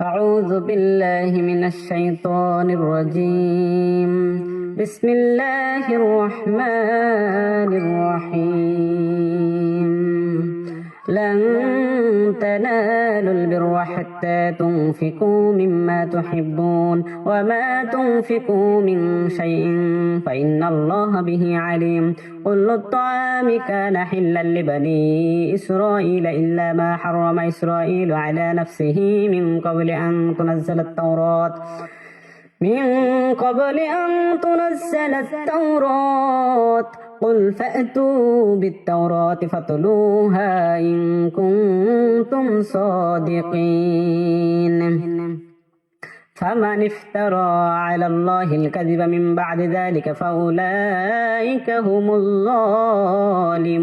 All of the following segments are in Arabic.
أعوذ بالله من الشيطان الرجيم. بسم الله الرحمن الرحيم. لن تنالوا البر حتى تنفقوا مما تحبون وما تنفقوا من شيء فإن الله به عليم. كل الطعام كان حلا لبني إسرائيل إلا ما حرم إسرائيل على نفسه من قبل أن تنزل التوراة. قل فأتوا بالتوراة فاتلوها إن كنتم صادقين. فمن افترى على الله الكذب من بعد ذلك فأولئك هم الظالمون.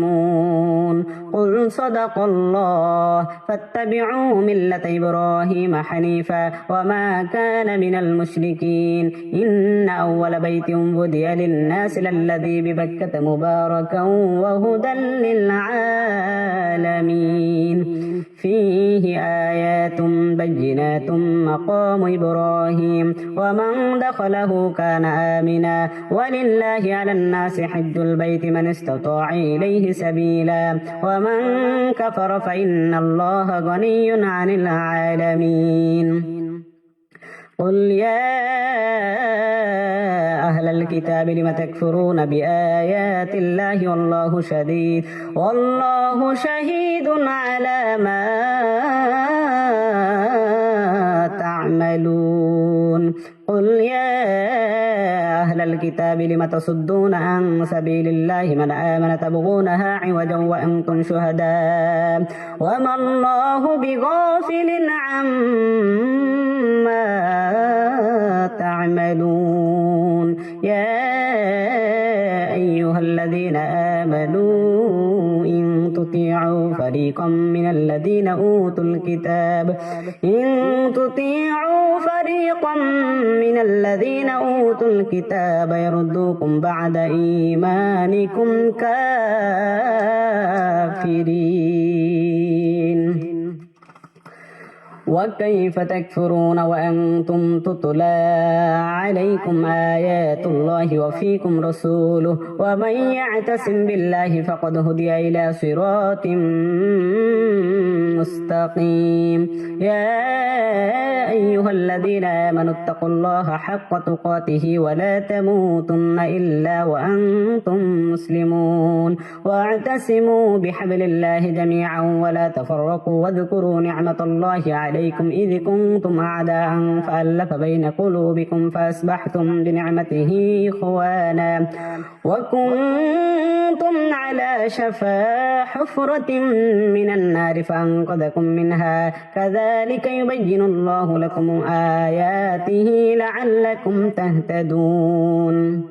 قل صدق الله فاتبعوا ملة إبراهيم حنيفا وما كان من المشركين. إن أول بيت بدي للناس للذي ببكة مباركا وهدى للعالمين. فيه آيات بينات مقام إبراهيم ومن دخله كان آمنا ولله على الناس حج البيت من استطاع إليه سبيلا ومن كفر فإن الله غني عن العالمين. قل يا أهل الكتاب لم تكفرون بآيات الله والله شهيد على ما تعملون. قل يا أهل الكتاب لم تصدون عن سبيل الله من آمن تبغونها عوجا وأنتم شهداء وما الله بغافل عما تعملون. يا أيها الذين آمنوا إن تطيعوا فريقا من الذين أوتوا الكتاب يردوكم بعد إيمانكم كافرين. وكيف تكفرون وأنتم تتلى عليكم آيات الله وفيكم رسوله ومن يعتصم بالله فقد هدي إلى صراط مستقيم. يا أيها الذين آمنوا اتقوا الله حق تقاته ولا تموتن إلا وأنتم مسلمون واعتصموا بحبل الله جميعا ولا تفرقوا واذكروا نعمة الله عليكم إذ كنتم أعداء فألف بين قلوبكم فأصبحتم بنعمته إخوانا وكنتم على شفا حفرة من النار فأنقذكم منها. كذلك يبين الله لكم آياته لعلكم تهتدون.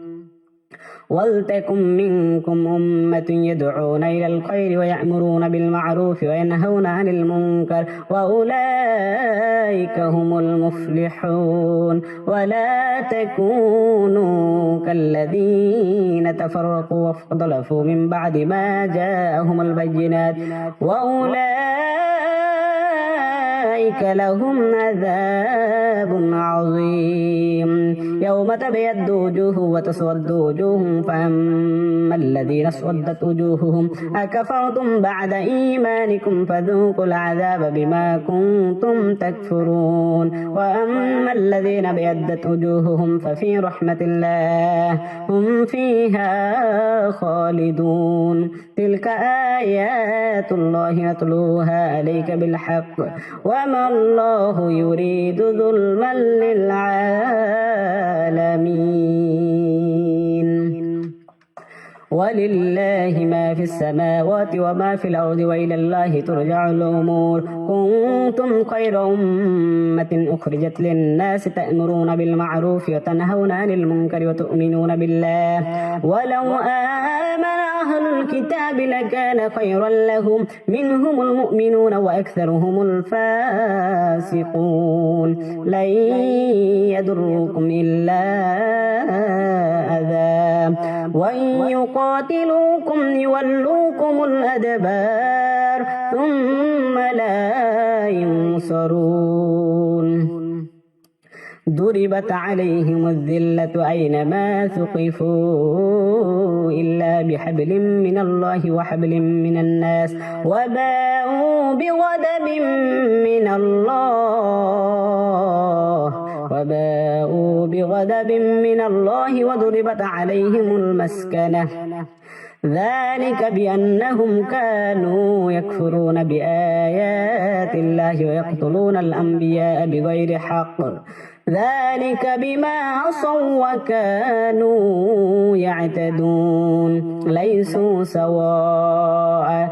ولتكن منكم أمة يدعون إلى الخير ويأمرون بالمعروف وينهون عن المنكر وأولئك هم المفلحون. ولا تكونوا كالذين تفرقوا واختلفوا من بعد ما جاءهم البينات وأولئك لهم عذاب عظيم. يوم تبيض وجوه وتسود وجوه فأما الذين اسودت وجوههم أكفرتم بعد إيمانكم فذوقوا العذاب بما كنتم تكفرون. وأما الذين بيضت وجوههم ففي رحمة الله هم فيها خالدون. تلك آيات الله نتلوها عليك بالحق وما الله يريد ظلما للعالمين. ولله ما في السماوات وما في الأرض وإلى الله ترجع الأمور. كنتم خير أمة أخرجت للناس تأمرون بالمعروف وتنهون عن المنكر وتؤمنون بالله. ولو آمن أهل الكتاب لكان خيرا لهم منهم المؤمنون وأكثرهم الفاسقون. لن يضروكم إلا أذى وإن يقاتلوكم يولوكم الأدبار ثم لا ينصرون ضربت عليهم الذلة أينما ثقفوا إلا بحبل من الله وحبل من الناس وباءوا بغضب من الله وضربت عليهم المسكنة ذلك بأنهم كانوا يكفرون بآيات الله ويقتلون الأنبياء بغير حق ذلك بما عصوا وكانوا يعتدون ليسوا سواء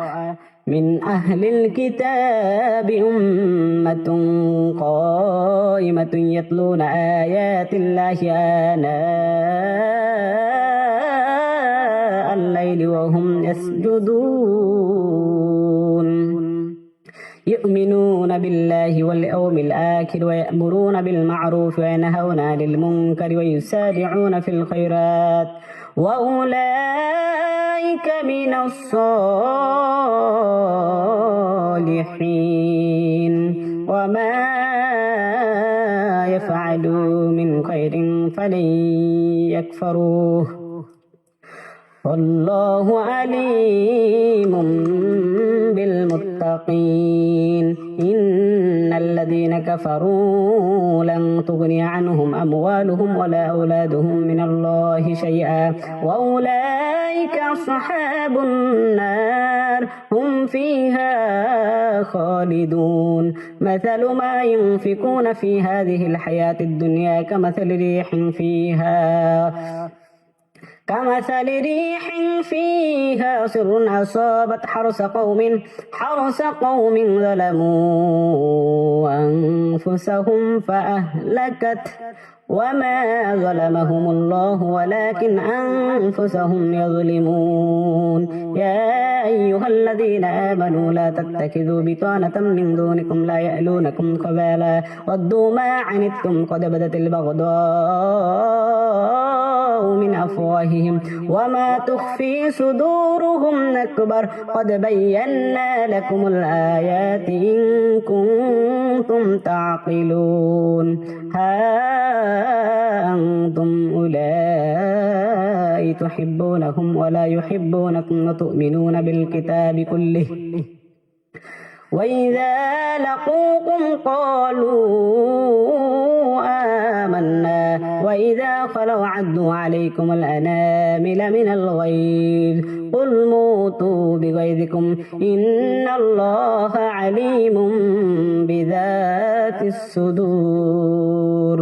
من أهل الكتاب أمة قائمة يتلون آيات الله آناء الليل وهم يسجدون يؤمنون بالله واليوم الآخر ويأمرون بالمعروف وينهون عن المنكر ويسارعون في الخيرات وأولئك من الصالحين وما يفعلوا من خير فلن يكفروه والله عليم بالمتقين إن الذين كفروا لن تغني عنهم أموالهم ولا أولادهم من الله شيئا وأولئك أصحاب النار هم فيها خالدون مثل ما ينفقون في هذه الحياة الدنيا كمثل ريح فيها صر أصابت حرث قوم ظلموا أنفسهم فأهلكت وما ظلمهم الله ولكن أنفسهم يظلمون يا أيها الذين آمنوا لا تتخذوا بطانة من دونكم لا يألونكم خبالا ودوا ما عنتم قد بدت البغضاء من أفواههم وما تخفي صدورهم أكبر قد بينا لكم الآيات إن كنتم تعقلون أنتم أولئك تحبونهم ولا يحبونكم وتؤمنون بالكتاب كله وإذا لقوكم قالوا آمنا وإذا خلوا عدوا عليكم الأنامل من الغيظ قل موتوا بغيظكم إن الله عليم بذات الصدور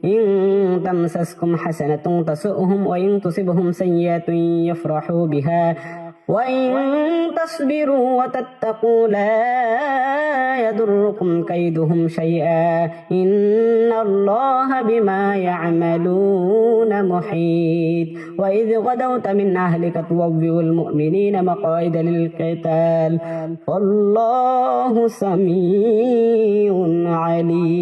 إن تمسسكم حسنة تسؤهم وإن تصبهم سيئة يفرحوا بها وإن تصبروا وتتقوا لا يضركم كيدهم شيئا إن الله بما يعملون محيط وإذ غدوت من أهلك تبوئ المؤمنين مقاعد للقتال والله سميع عليم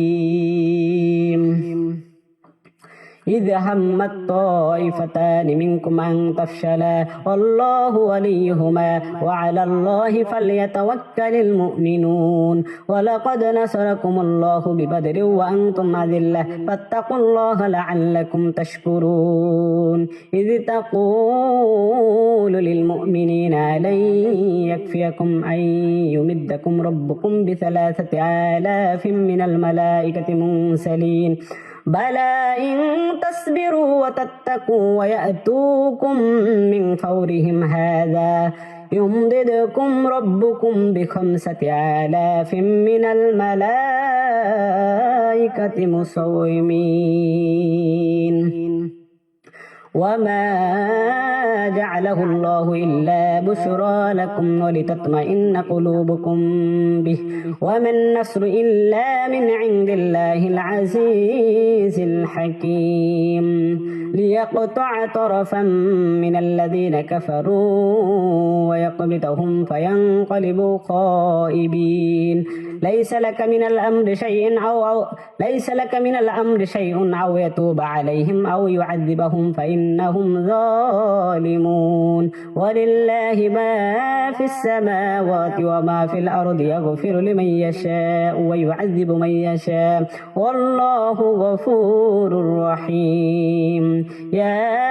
إذ همت طائفتان منكم أن تفشلا والله وليهما وعلى الله فليتوكل المؤمنون ولقد نصركم الله ببدر وأنتم أذلة فاتقوا الله لعلكم تشكرون إذ تقول للمؤمنين ألن يكفيكم أن يمدكم ربكم ب3,000 من الملائكة منزلين بلى إن تصبروا وتتقوا ويأتوكم من فورهم هذا يمددكم ربكم ب5,000 من الملائكة مسومين وما جعله الله إلا بشرى لكم ولتطمئن قلوبكم به وما النصر إلا من عند الله العزيز الحكيم ليقطع طرفا من الذين كفروا ويقبضهم فينقلبوا خائبين ليس لك من الأمر شيء أو يتوب عليهم أو يعذبهم فإنهم ظالمون ولله ما في السماوات وما في الأرض يغفر لمن يشاء ويعذب من يشاء والله غفور رحيم يا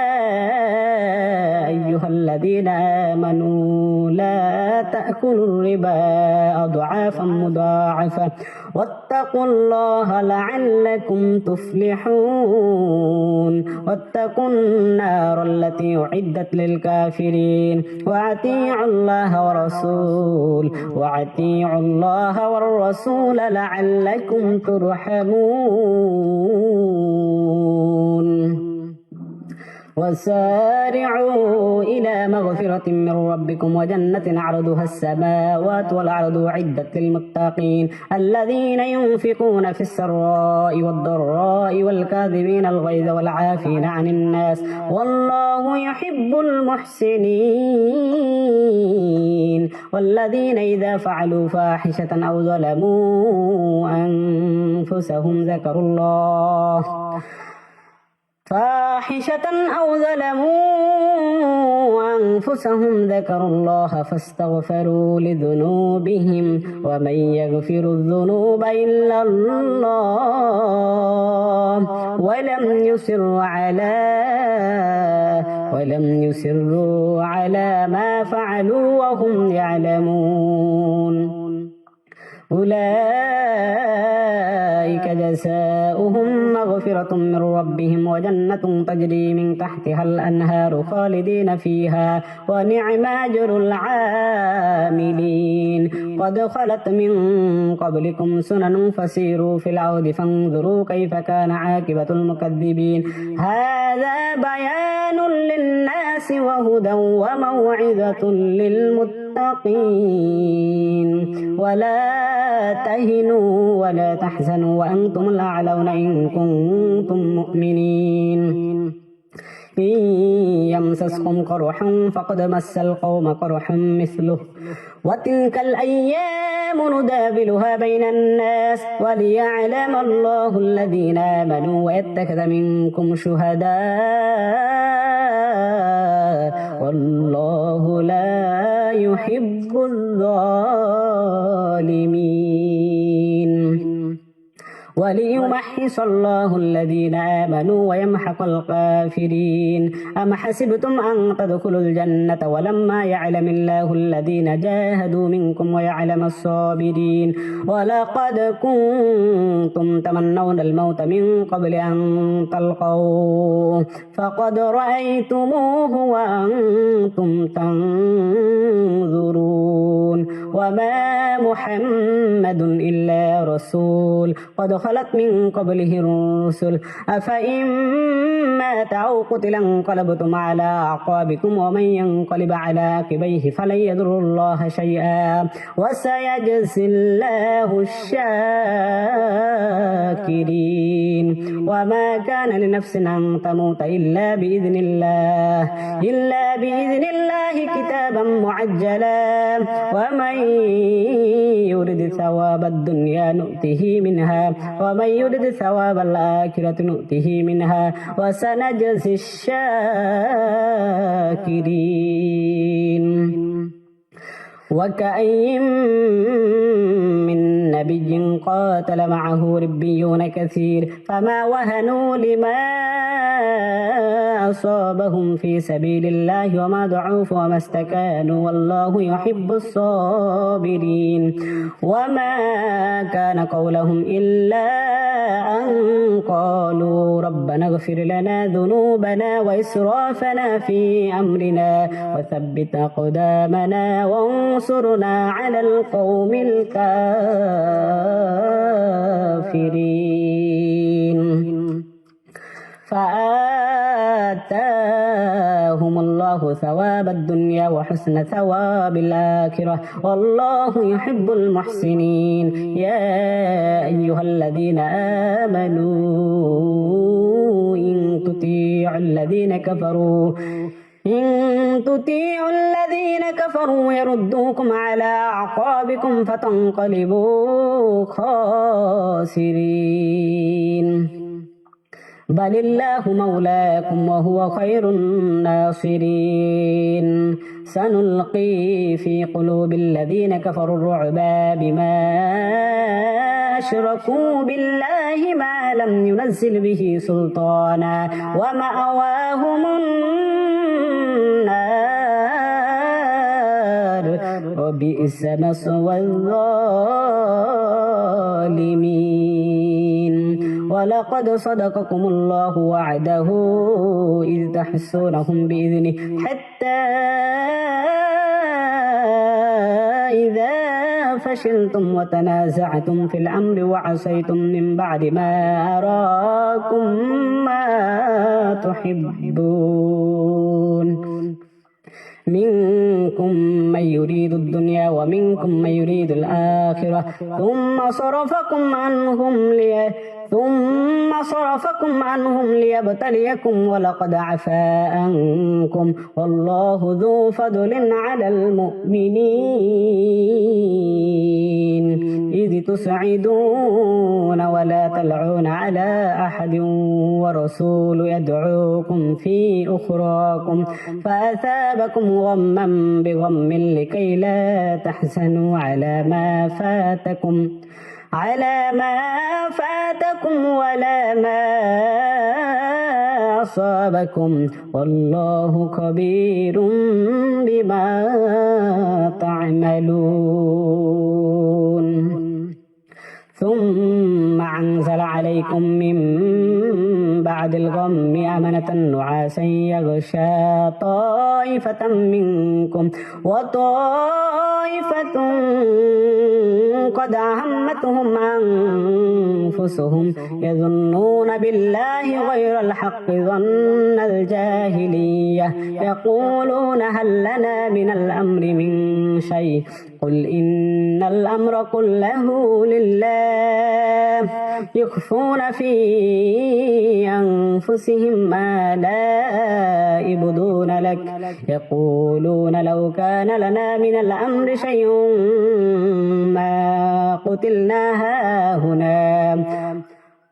أيها الذين آمنوا لا تأكلوا الربا أضعافا مضاعفة واتقوا الله لعلكم تفلحون واتقوا النار التي أعدت للكافرين وأطيعوا الله والرسول لعلكم ترحمون وسارعوا إلى مغفرة من ربكم وجنة عرضها السماوات والأرض أعدت للمتقين الذين ينفقون في السراء والضراء والكاظمين الغيظ والعافين عن الناس والله يحب المحسنين والذين إذا فعلوا فاحشة أو ظلموا أنفسهم ذكروا الله فاستغفروا لذنوبهم ومن يغفر الذنوب إلا الله ولم يصروا على ما فعلوا وهم يعلمون أولئك جزاؤهم مغفرة من ربهم وجنة تجري من تحتها الأنهار خالدين فيها ونعم أجر العاملين قد خلت من قبلكم سنن فسيروا في الأرض فانظروا كيف كان عاقبة المكذبين هذا بيان للناس وهدى وموعظة للمتقين ولا تهنوا ولا تحزنوا وأنتم الأعلون إن كنتم مؤمنين إن يمسسكم قرح فقد مس القوم قرح مثله وتلك الأيام نداولها بين الناس وليعلم الله الذين آمنوا ويتخذ منكم شهداء والله لا يحب الظالمين وليمحص الله الذين آمنوا ويمحق الكافرين أم حسبتم أن تدخلوا الجنة ولما يعلم الله الذين جاهدوا منكم ويعلم الصابرين ولقد كنتم تمنون الموت من قبل أن تلقوه فقد رأيتموه وأنتم تنظرون وما محمد إلا رسول قد خلت من قبله الرسل أفإن مات أو قتل انقلبتم على أعقابكم ومن ينقلب على عقبيه فلن يضر الله شيئا وسيجزي الله الشاكرين وما كان لنفس أن تموت إلا بإذن الله كتابا معجلا ومن يرد ثواب الدنيا نؤته منها ومن يرد ثواب الآخرة نؤته منها وسنجزي الشاكرين وكأين من نبي قاتل معه ربيون كثير فما وهنوا لما أصابهم في سبيل الله وما ضعفوا وما استكانوا والله يحب الصابرين وما كان قولهم إلا أن قالوا ربنا اغفر لنا ذنوبنا وإسرافنا في أمرنا وثبت أقدامنا وانصرنا على القوم الكافرين فآتاهم الله ثواب الدنيا وحسن ثواب الآخرة والله يحب المحسنين يا أيها الذين آمنوا إن تطيعوا الذين كفروا إن تطيعوا الذين كفروا يردوكم على أعقابكم فتنقلبوا خاسرين بل الله مولاكم وهو خير الناصرين سنلقي في قلوب الذين كفروا الرعب بما أشركوا بالله ما لم ينزل به سلطانا ومأواهم النار وبئس مثوى الظالمين ولقد صدقكم الله وعده إذ تحسونهم بإذنه حتى إذا فشلتم وتنازعتم في الأمر وعصيتم من بعد ما أراكم ما تحبون منكم من يريد الدنيا ومنكم من يريد الآخرة ثم صرفكم عنهم ليبتليكم ولقد عفا عنكم والله ذو فضل على المؤمنين إذ تسعدون ولا تلعون على أحد ورسول يدعوكم في أخراكم فأثابكم غما بغم لكي لا تحزنوا على ما فاتكم ولا ما أصابكم والله خبير بما تعملون ثم أنزل عليكم من بعد الغم أمنة نعاسا يغشى طائفة منكم وطائفة قد أهمتهم أنفسهم يظنون بالله غير الحق ظن الجاهلية يقولون هل لنا من الأمر من شيء قل إن الأمر كله لله يخفون في أنفسهم ما لا يبدون لك يقولون لو كان لنا من الأمر شيء ما قتلنا هاهنا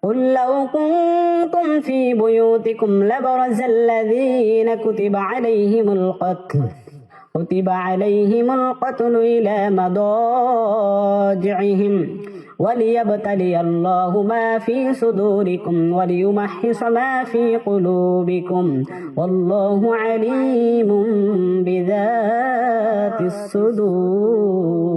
قل لو كنتم في بيوتكم لبرز الذين كتب عليهم القتل إلى مضاجعهم وليبتلي الله ما في صدوركم وليمحص ما في قلوبكم والله عليم بذات الصدور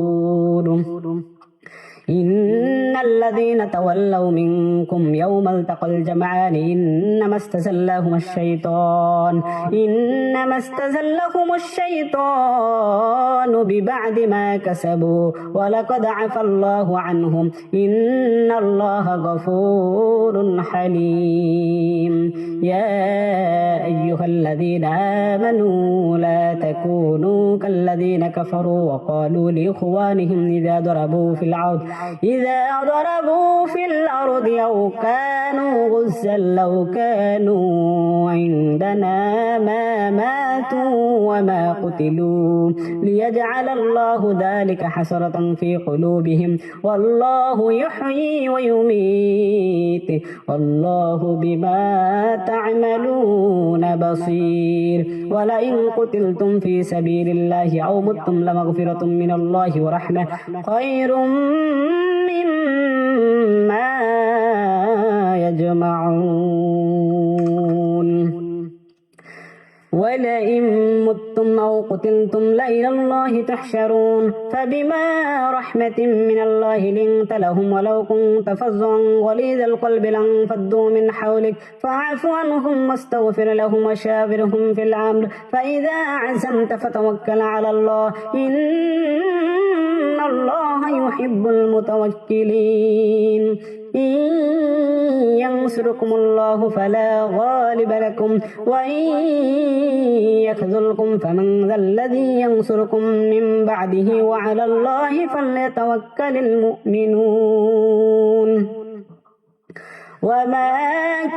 إن الذين تولوا منكم يوم التقى الجمعان إنما استزلهم الشيطان ببعد ما كسبوا ولقد عفى الله عنهم إن الله غفور حليم يا أيها الذين آمنوا لا تكونوا كالذين كفروا وقالوا لإخوانهم إذا ضربوا في الأرض أو كانوا غزا لو كانوا عندنا ما ماتوا وما قتلوا ليجعل الله ذلك حسرة في قلوبهم والله يحيي ويميت والله بما تعملون بصير ولئن قتلتم في سبيل الله أو متم لمغفرة من الله ورحمة خير مما يجمعون ولئن متم أو قتلتم لإلى الله تحشرون فبما رحمة من الله لنت لهم ولو كنت فظا غليظ القلب لانفضوا من حولك فاعف عنهم واستغفر لهم وشاورهم في الأمر فإذا عزمت فتوكل على الله إن الله يحب المتوكلين إن ينصركم الله فلا غالب لكم وإن يخذلكم فمن ذا الذي ينصركم من بعده وعلى الله فليتوكل المؤمنون وما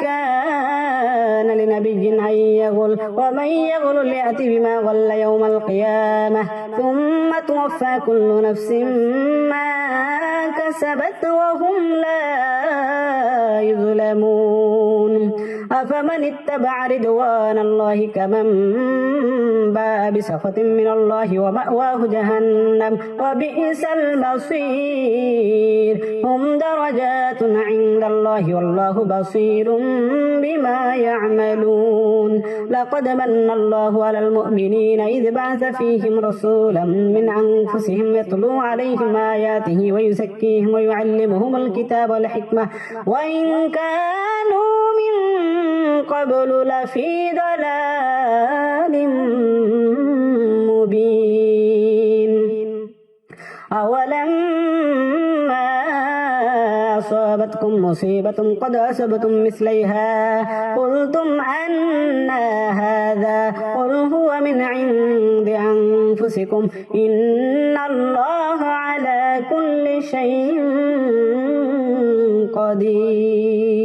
كان لنبي لنبي أن يغل ومن يغل ليأتي بما غل يوم القيامة ثم توفى كل نفس ما كسبت وهم لا يظلمون أفمن اتبع رضوان الله كمن باء بسخط من الله ومأواه جهنم وبئس المصير هم درجات عند الله والله بصير بما يعملون لقد من الله على المؤمنين إذ بعث فيهم رسولا من أنفسهم يتلو عليهم آياته ويزكيهم ويعلمهم الكتاب والحكمة وإن كانوا من قبل لفي ضلال مبين أولما أصابتكم مصيبة قد أصبتم مثليها قلتم أن هذا قل هو من عند أنفسكم إن الله على كل شيء قدير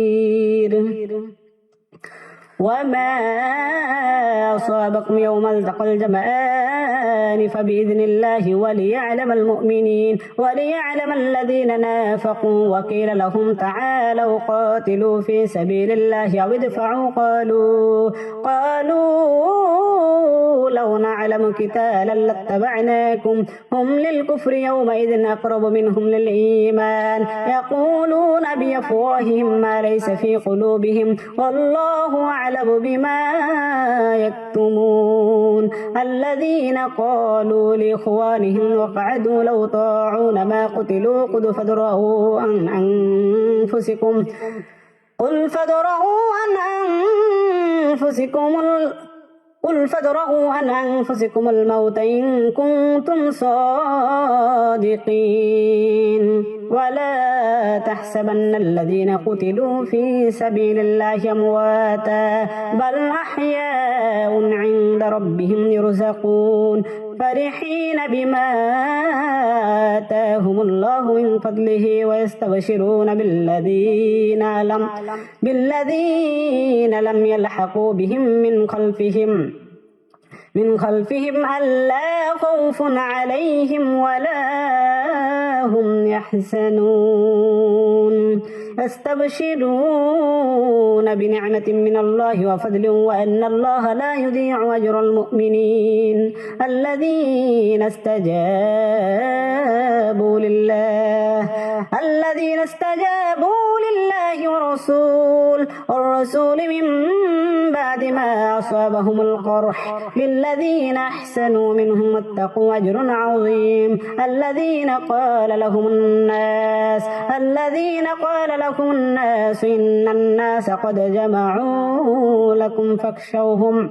وما أصابكم يوم التقى الجمعان فبإذن الله وليعلم المؤمنين وليعلم الذين نافقوا وقيل لهم تعالوا قاتلوا في سبيل الله أو ادفعوا قالوا لو نعلم قتالا لاتبعناكم هم للكفر يومئذ أقرب منهم للإيمان يقولون بأفواههم ما ليس في قلوبهم والله أعلم بما يكتمون الذين قالوا لإخوانهم وقعدوا لو طاعون ما قتلوا قل فادرءوا عن أنفسكم قل فادرءوا عن أنفسكم الموت إن كنتم صادقين ولا تحسبن الذين قتلوا في سبيل الله أمواتا بل أحياء عند ربهم يرزقون فرحين بما آتاهم الله من فضله ويستبشرون بالذين لم يلحقوا بهم من خلفهم ألا خوف عليهم ولا هم يحزنون يستبشرون بنعمة من الله وفضل وأن الله لا يضيع أجر المؤمنين الذين استجابوا لله والرسول من بعد ما أصابهم القرح للذين أحسنوا منهم واتقوا أجر عظيم الذين قال لهم الناس إن الناس قد جمعوا لكم فاخشوهم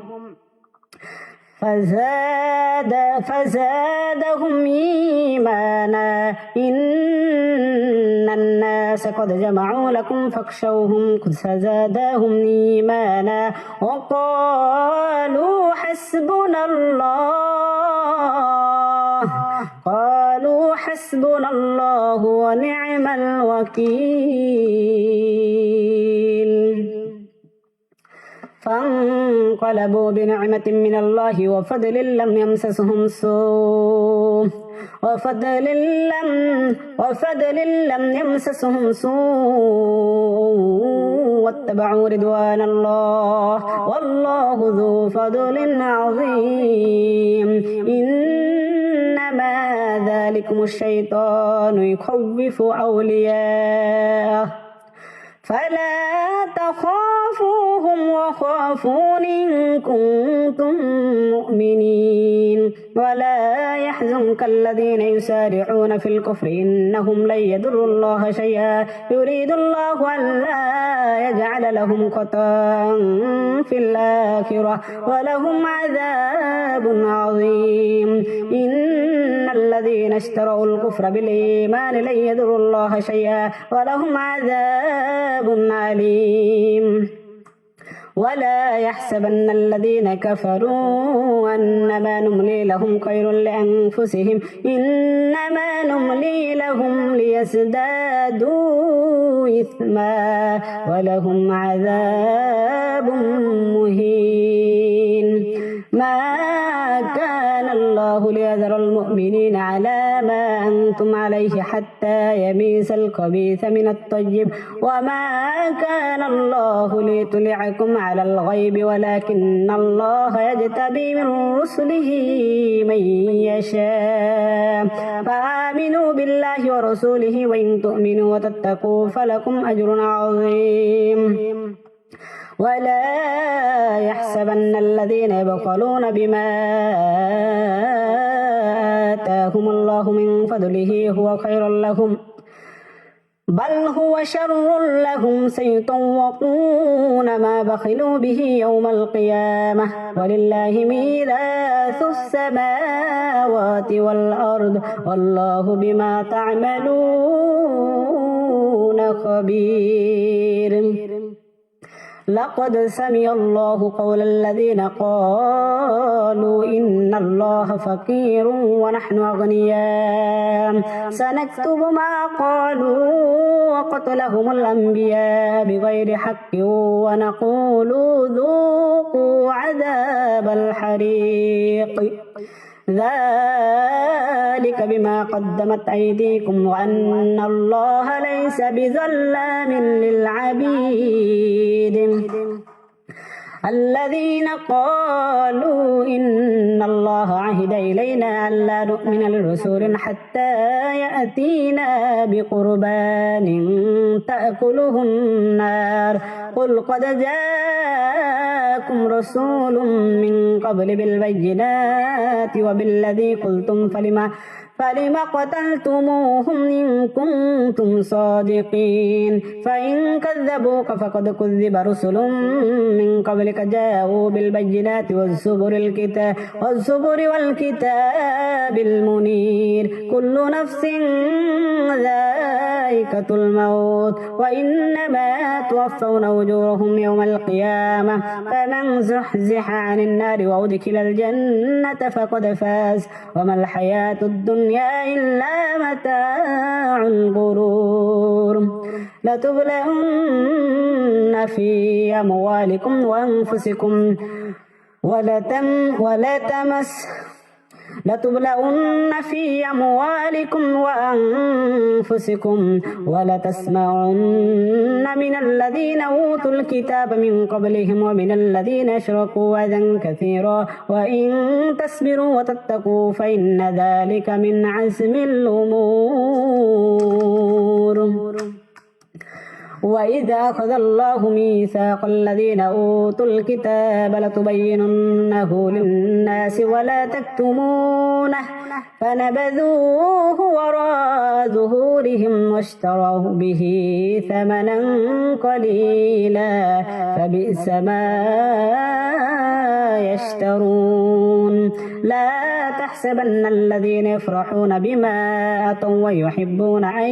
فزادهم إيمانا إن الناس قد جمعوا لكم فاخشوهم فزادهم إيمانا وقالوا حسبنا الله ونعم الوكيل فانقلبوا بنعمة من الله وفضل لم يمسسهم سوء واتبعوا رضوان الله والله ذو فضل عظيم إنما ذلكم الشيطان يخوف أولياءه فلا تخافوهم وخافون إن كنتم مؤمنين ولا يحزنك الذين يسارعون في الكفر إنهم لن يضروا الله شيئا يريد الله ألا يجعل لهم خطأ في الآخرة ولهم عذاب عظيم إن الذين اشتروا الكفر بالإيمان لن يضروا الله شيئا ولهم عذاب عليم ولا يحسبن الذين كفروا أنما نملي لهم خير لأنفسهم إنما نملي لهم ليزدادوا إثما ولهم عذاب مهين. ما كان الله ليذر المؤمنين على ما أنتم عليه حتى يميز الخبيث من الطيب وما كان الله ليطلعكم على الغيب ولكن الله يجتبي من رسله من يشاء فآمنوا بالله ورسوله وإن تؤمنوا وتتقوا فلكم أجر عظيم. ولا يحسبن الذين يبخلون بما آتاهم الله من فضله هو خير لهم بل هو شر لهم سيطوقون ما بخلوا به يوم القيامة ولله ميراث السماوات والأرض والله بما تعملون خبير. لقد سمع الله قول الذين قالوا إن الله فقير ونحن أغنياء سنكتب ما قالوا وقتلهم الأنبياء بغير حق ونقول ذوقوا عذاب الحريق ذلك بما قدمت أيديكم وأن الله ليس بظلام للعبيد. الذين قالوا إن الله عهد إلينا ألا نؤمن لرسول حتى يأتينا بقربان تأكله النار قل قد جاءكم رسول من قبل بالبينات وبالذي قلتم فلم قتلتموهم إن كنتم صادقين فإن كذبوك فقد كذب رسل من قبلك جاءوا بالبينات والزبر والكتاب المنير كل نفس ذائقة الموت وإنما توفون أجورهم يوم القيامة فمن زحزح عن النار وأدخل الجنة فقد فاز وما الحياة الدنيا إلا متاع الغرور. لتبلغن في أموالكم وأنفسكم لتبلغن في أموالكم وأنفسكم ولتسمعن من الذين أوتوا الكتاب من قبلهم ومن الذين أشركوا أذى كثيرا وإن تصبروا وتتقوا فإن ذلك من عزم الأمور. وإذا أخذ الله ميثاق الذين أوتوا الكتاب لتبيننه للناس ولا تكتمونه فنبذوه وراء ظهورهم واشتروا به ثمنا قليلا فبئس ما يشترون. لا تحسبن الذين يفرحون بما أتوا ويحبون أن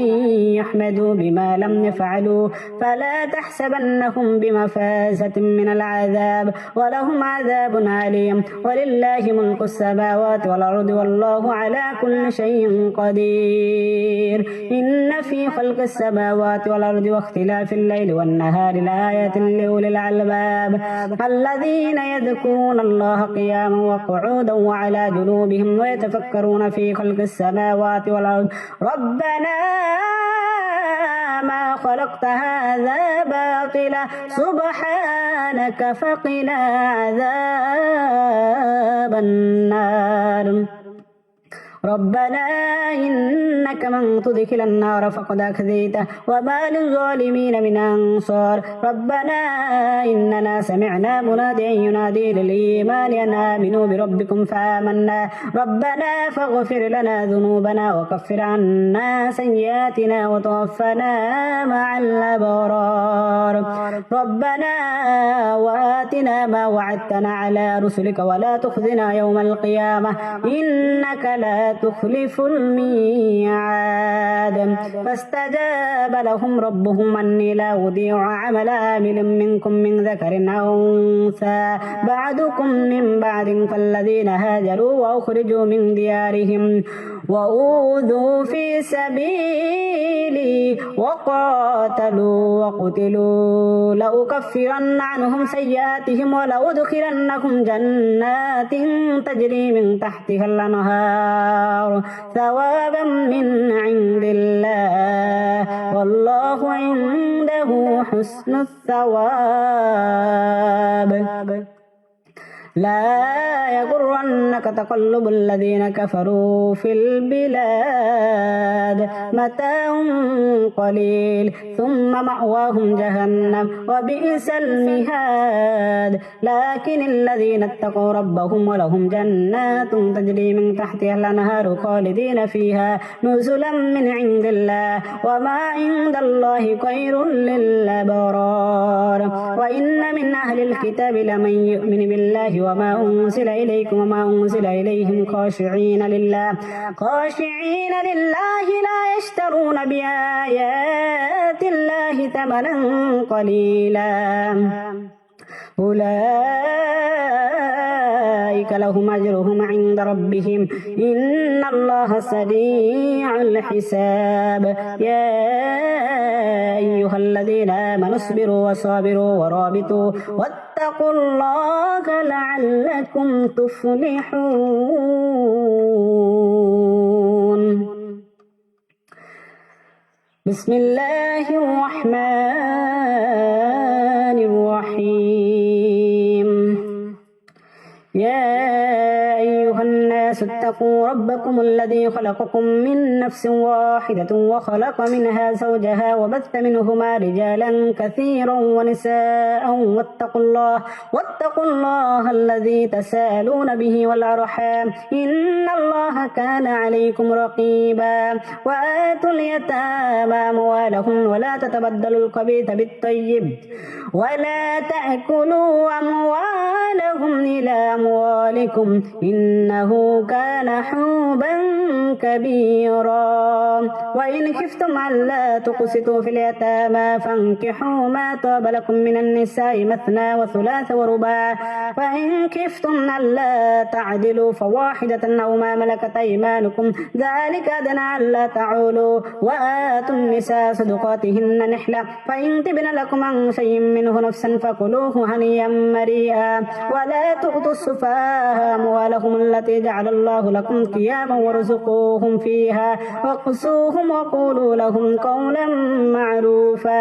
يحمدوا بما لم يفعلوا فلا تحسبنهم بمفازة من العذاب ولهم عذاب أليم. ولله ملك السماوات والأرض والله على كل شيء قدير. إن في خلق السماوات والأرض واختلاف الليل والنهار لآيات لأولي الألباب الذين يذكرون الله قياما وقعودا وعلى جنوبهم ويتفكرون في خلق السماوات والأرض ربنا ما خلقت هذا باطلا سبحانك فقنا عذاب النار. ربنا إنك من تدخل النار فقد أخزيته وما للظالمين من أنصار. ربنا إننا سمعنا مناديا ينادي للإيمان أن آمنوا بربكم فآمنا ربنا فاغفر لنا ذنوبنا وكفر عنا سيئاتنا وتوفنا مع الأبرار. ربنا وآتنا ما وعدتنا على رسلك ولا تخزنا يوم القيامة إنك لا تخلف الميعاد فاستجاب لهم ربهم أني لا أضيع عمل آمل منكم من ذكر أو أنثى بعدكم من بعد فالذين هاجروا وأخرجوا من ديارهم وأوذوا في سبيلي وقاتلوا وقتلوا لأكفرن عنهم سيئاتهم ولأدخلنهم جنات تجري من تحتها الأنهار ثوابا من عند الله والله عنده حسن الثواب لا يغرنك تقلب الذين كفروا في البلاد متاع قليل ثم مأواهم جهنم وبئس المهاد لكن الذين اتقوا ربهم ولهم جنات تجري من تحتها الأنهار خالدين فيها نزلا من عند الله وما عند الله خير للأبرار وإن من أهل الكتاب لمن يؤمن بالله وما أنزل إليكم وما أنزل إليهم خاشعين لله لا يشترون بآيات الله ثمنا قليلا أولئك لهم أجرهم عند ربهم إن الله سريع الحساب يا أيها الذين آمنوا اصبروا وصابروا ورابطوا واتقوا الله لعلكم تفلحون بسم الله الرحمن الرحيم يا أيها الناس اتقوا ربكم الذي خلقكم من نفس واحدة وخلق منها زوجها وبث منهما رجالا كثيرا ونساء واتقوا الله الذي تساءلون به والأرحام إن الله كان عليكم رقيبا وآتوا اليتامى أموالهم ولا تتبدلوا الخبيث بالطيب ولا تأكلوا أموالهم إلى أموالكم إنه كان حوبا كبيرا وإن خفتم ألا تقسطوا في اليتامى فانكحوا ما طاب لكم من النساء مثنى وثلاث ورباع فإن خفتم ألا تعدلوا فواحدة أو ما ملكت أيمانكم ذلك أدنى ألا تعولوا وآتوا النساء صدقاتهن نحلة فإن تبن لكم عن شيء منه نفسا فكلوه هنيئا مريئا ولا تؤتوا السفهاء أموالهم التي جعل الله لكم قياما وارزقوهم فيها واقسوهم وقولوا لهم قولا معروفا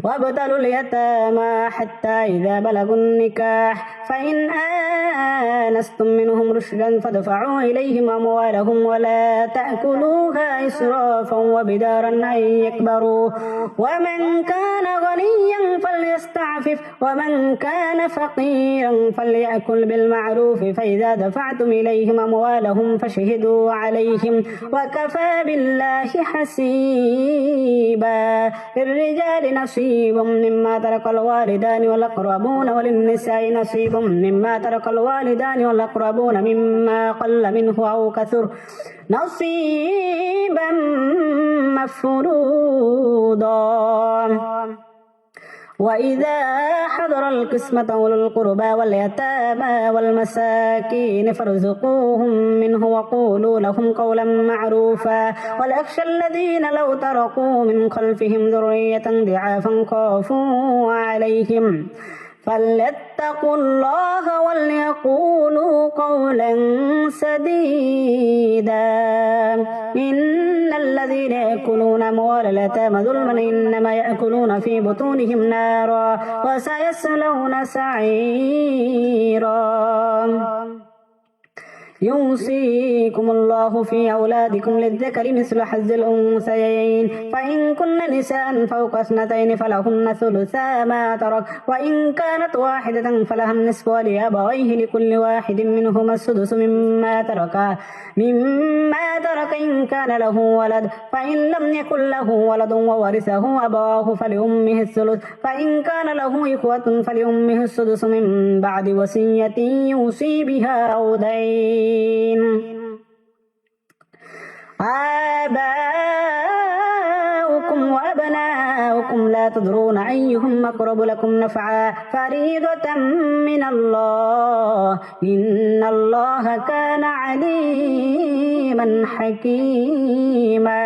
وابتلوا اليتامى حتى إذا بلغوا النكاح فإن آنستم منهم رشدا فادفعوا إليهم أموالهم ولا تأكلوها إسرافا وبدارا أن يكبروا ومن كان غنيا فليستعفف ومن كان فقيرا فليأكل بالمعروف فإذا دفعتم إليهم أموالهم فشهدوا عليهم وكفى بالله حسيبا للرجال نصيب مما ترك الوالدان والأقربون وللنساء نصيب مما ترك الوالدان والأقربون مما قل منه أو كثر نصيبا مفروضا وإذا حضر القسمة أولو القربى واليتامى والمساكين فارزقوهم منه وقولوا لهم قولا معروفا وليخشى الذين لو تركوا من خلفهم ذرية ضعافا خافوا عليهم فليتقوا الله وليقولوا قولا سديدا إن الذين يأكلون أموال اليتامى ظلما إنما يأكلون في بطونهم نارا وسيصلون سعيرا يوصيكم الله في أولادكم للذكر مثل حظ الأنثيين فإن كن نساء فوق اثنتين فلهن ثلثا ما ترك وإن كانت واحدة فلها النصف ولأبويه لكل واحد منهما السدس مما ترك إن كان له ولد فإن لم يكن له ولد وورثه أبواه فلأمه الثلث فإن كان له إخوة فلأمه السدس من بعد وصية يوصي بها أو دين. آباؤكم وأبناؤكم لا تدرون أيهم أقرب لكم نفعا فريضة من الله إن الله كان عليما حكيما.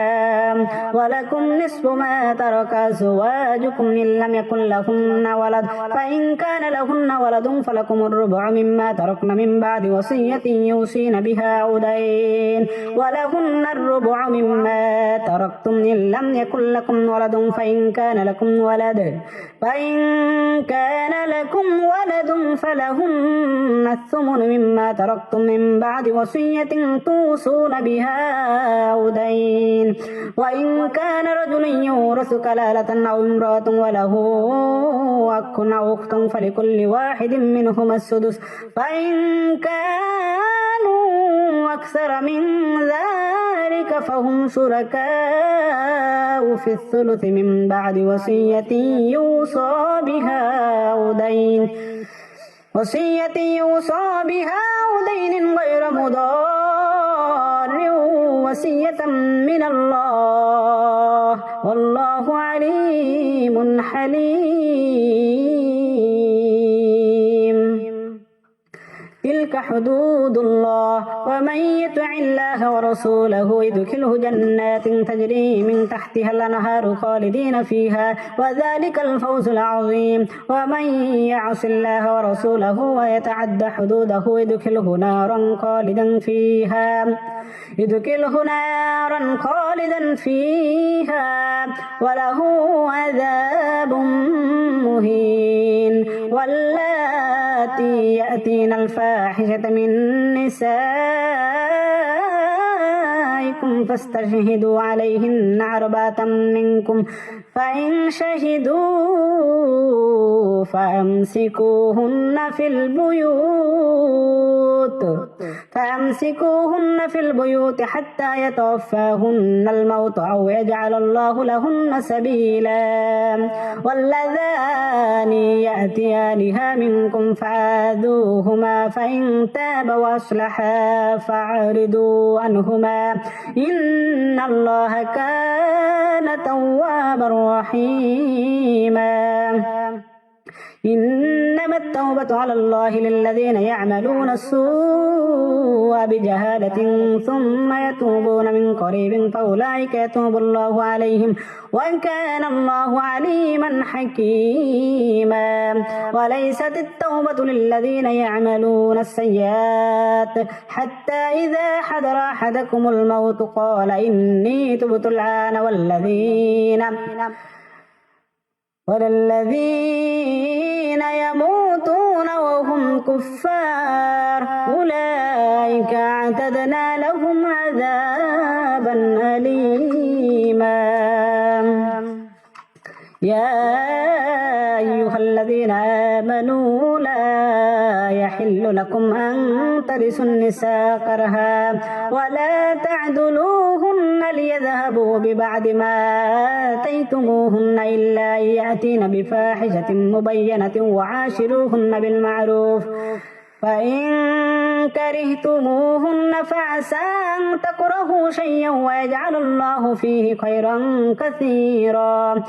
ولكم نصف ما ترك أزواجكم إن لم يكن لهن ولد فإن كان لهن ولد فلكم الربع مما تركن من بعد وصية يوصين بها أو دين ولهن الربع مما تركتم إن لم يكن لكم ولد فإن كان لكم ولد فلهن الثمن مما تركتم من بعد وصية توصون بها أو دين وإن كان رجل يورث كلالة أو امرأة وله أخ أو أخت فلكل واحد منهما السدس فإن كانوا أكثر من ذلك فهم شركاء في الثلث من بعد وصية يوصى بها أو دين غير مضار وصية من الله والله عليم حليم. تلك حدود الله ومن يطع الله ورسوله يدخله جنات تجري من تحتها الأنهار خالدين فيها وذلك الفوز العظيم. ومن يعص الله ورسوله ويتعد حدوده يدخله نارا خالدا فيها وله عذاب مهين. واللاتي يأتين الفاحشة من نسائكم فاستشهدوا عليهن أربعة منكم فإن شهدوا فأمسكوهن في البيوت حتى يتوفاهن الموت أو يجعل الله لهن سبيلا. واللذان يأتيانها منكم فعاذوهما فإن تابا وأصلحا فأعرضوا عنهما إن الله كان توابا رحيما. إنما التوبة على الله للذين يعملون السوء بجهالة ثم يتوبون من قريب فأولئك يتوب الله عليهم وكان الله عليما حكيما. وليست التوبة للذين يعملون السيئات حتى إذا حضر أحدكم الموت قال إني تبت الآن وللذين يموتون وهم كفار أولئك أعتدنا لهم عذابا أليما. يا أيها الذين آمنوا لا يحل لكم أن ترثوا النساء كرها ولا تعدلوهن ليذهبوا ببعض ما آتيتموهن إلا أن يأتين بفاحشة مبينة وعاشروهن بالمعروف فإن كرهتموهن فعسى أن تكرهوا شيئا ويجعل الله فيه خيرا كثيرا.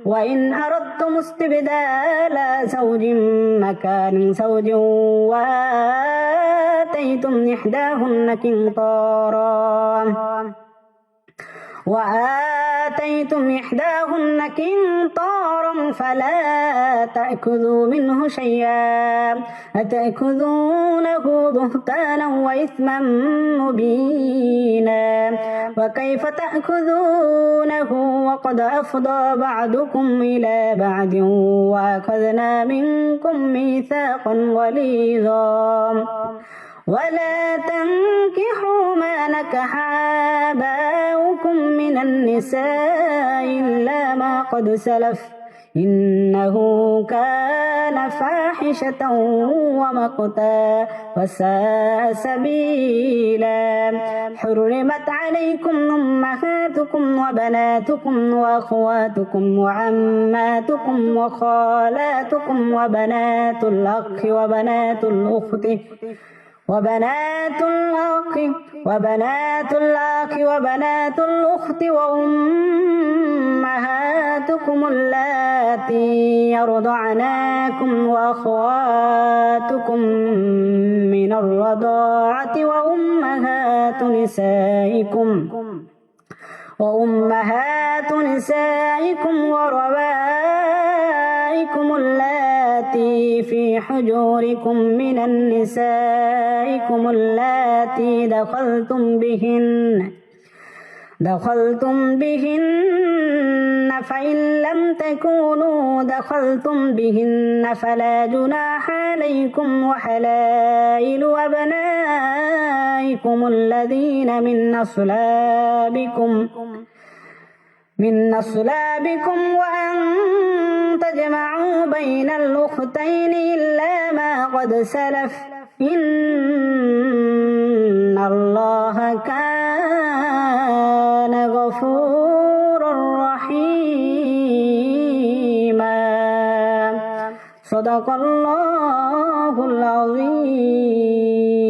وإن أردتم استبدال زوج مكان زوج وآتيتم إحداهن قنطارا فلا تأخذوا منه شيئا أتأخذونه بهتانا وإثما مبينا. وكيف تأخذونه وقد أفضى بعضكم إلى بعض وأخذنا منكم ميثاقا غليظا ولا تنكحوا ما نكح آباؤكم من النساء إلا ما قد سلف إنه كان فاحشة ومقتا وساء سبيلا حرمت عليكم أمهاتكم وبناتكم وأخواتكم وعماتكم وخالاتكم وبنات الأخ وبنات الأخت وبنات الأخت وأمهاتكم اللاتي يرضعناكم وأخواتكم من الرضاعة وأمهات نسائكم وربائكم اللاتي في حجوركم من النسائكم اللاتي دخلتم بهن فإن لم تكونوا دخلتم بهن فلا جناح عليكم وحلائل أبنائكم الذين من أصلابكم وأن تجمعوا بين الأختين إلا ما قد سلف إن الله كان غفورا رحيما صدق الله العظيم